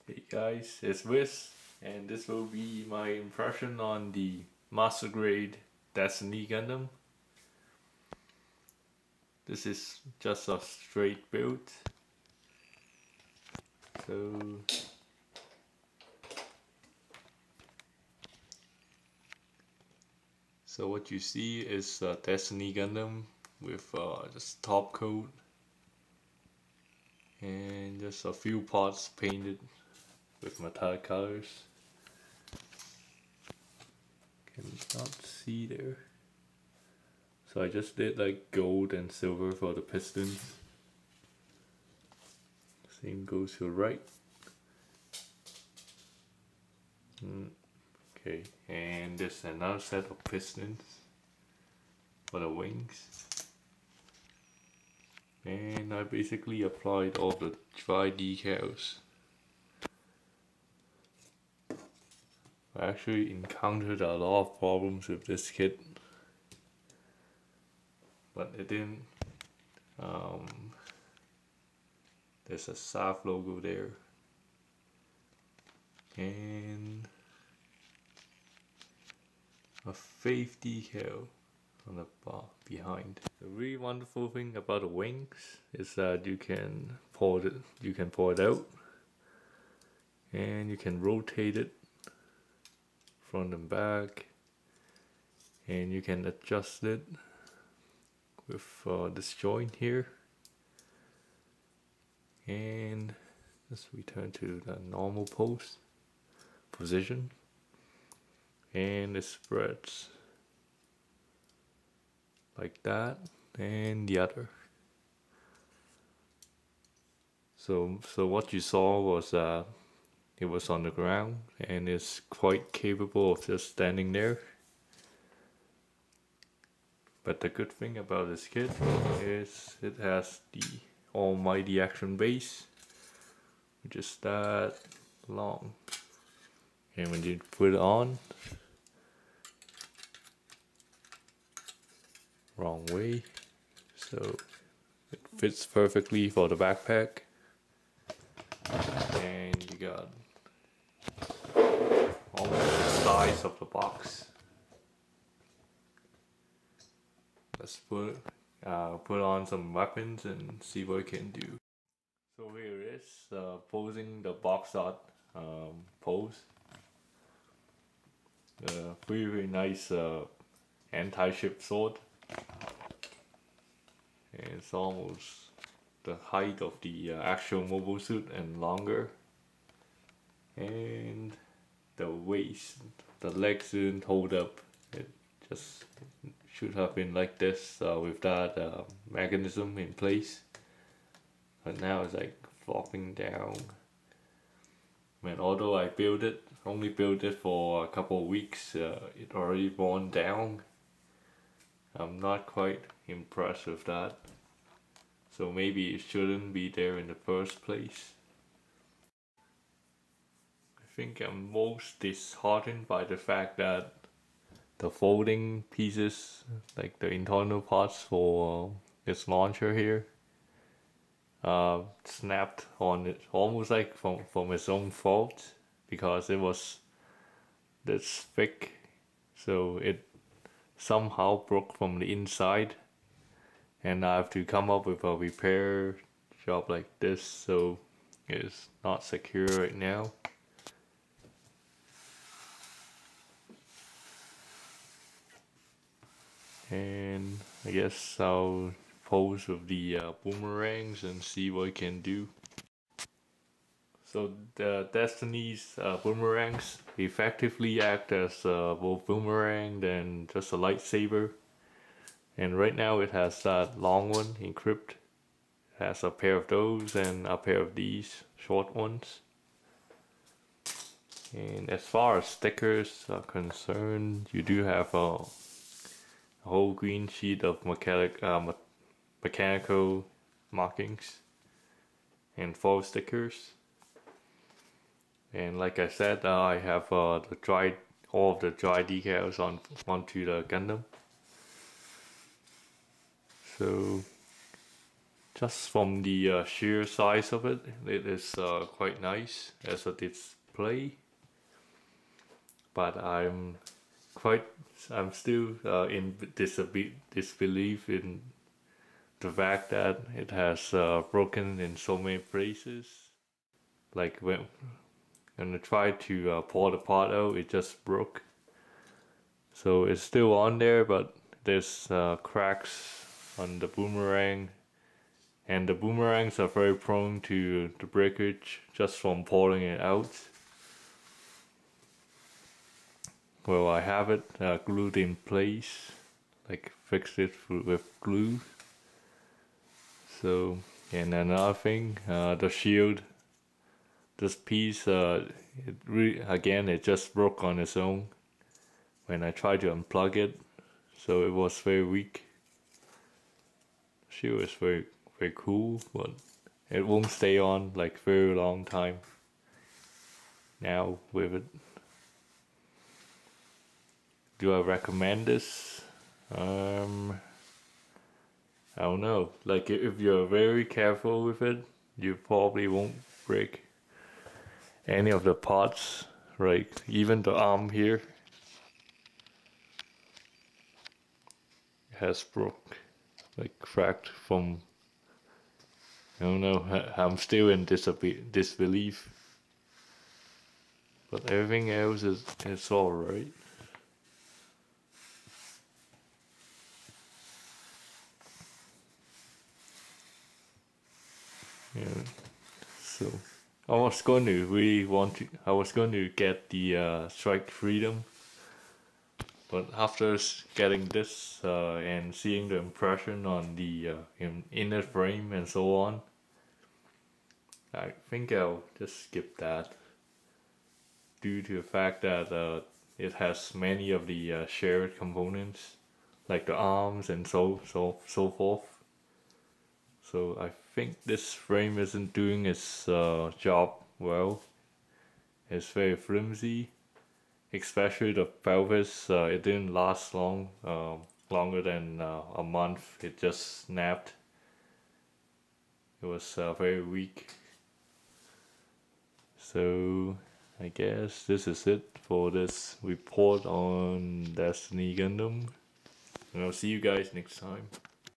Hey guys, it's Wiz, and this will be my impression on the Master Grade Destiny Gundam. This is just a straight build. So, what you see is a Destiny Gundam with just top coat and just a few parts painted with metallic colors. Cannot see there. So I just did like gold and silver for the pistons. Same goes to the right. Okay, and there's another set of pistons for the wings. And I basically applied all the dry decals. I actually encountered a lot of problems with this kit, but it didn't. There's a SAF logo there, and a Faith decal on the bar behind. The really wonderful thing about the wings is that you can pull it out, and you can rotate it front and back, and you can adjust it with this joint here. And let's return to the normal position, and it spreads like that, and the other. So what you saw was it was on the ground, and it's quite capable of just standing there. But the good thing about this kit is it has the almighty action base, which is that long. And when you put it on, wrong way, so it fits perfectly for the backpack. And you got almost the size of the box. Let's put on some weapons and see what it can do. So here it is, posing the box art pose. Very nice anti-ship sword. And it's almost the height of the actual mobile suit and longer. And the waist, the legs didn't hold up. It just should have been like this with that mechanism in place. But now it's like flopping down. Although I only built it for a couple of weeks, it already worn down. I'm not quite impressed with that. So maybe it shouldn't be there in the first place. I think I'm most disheartened by the fact that the folding pieces, like the internal parts for this launcher here, snapped on it almost like from its own fault, because it was this thick, so it somehow broke from the inside, and I have to come up with a repair job like this, so it's not secure right now. And I guess I'll pose with the boomerangs and see what it can do. So the Destiny's boomerangs effectively act as both boomerang and just a lightsaber. And right now it has that long one encrypt. It has a pair of those and a pair of these short ones. And as far as stickers are concerned, you do have a whole green sheet of mechanical markings and 4 stickers. And like I said, I have all of the dry decals onto the Gundam. So Just from the sheer size of it, it is quite nice as a display. But I'm still in disbelief in the fact that it has broken in so many places. Like when I tried to pour the pot out, it just broke. So it's still on there, but there's cracks on the boomerang, and the boomerangs are very prone to the breakage just from pouring it out. Well, I have it glued in place, like fixed it with glue. So, and another thing, the shield, this piece, it just broke on its own when I tried to unplug it, so it was very weak. Shield is very cool, but it won't stay on like very long time now with it. Do I recommend this? I don't know. Like if you're very careful with it, you probably won't break any of the parts. Right, even the arm here has broke, like cracked from. I don't know. I'm still in disbelief, but everything else is all right. Yeah. So I was going to get the Strike Freedom, but after getting this and seeing the impression on the inner frame and so on, I think I'll just skip that, due to the fact that it has many of the shared components, like the arms and so forth. So I think this frame isn't doing its job well. It's very flimsy, especially the pelvis. It didn't last longer than a month. It just snapped. It was very weak. So I guess this is it for this report on Destiny Gundam. And I'll see you guys next time.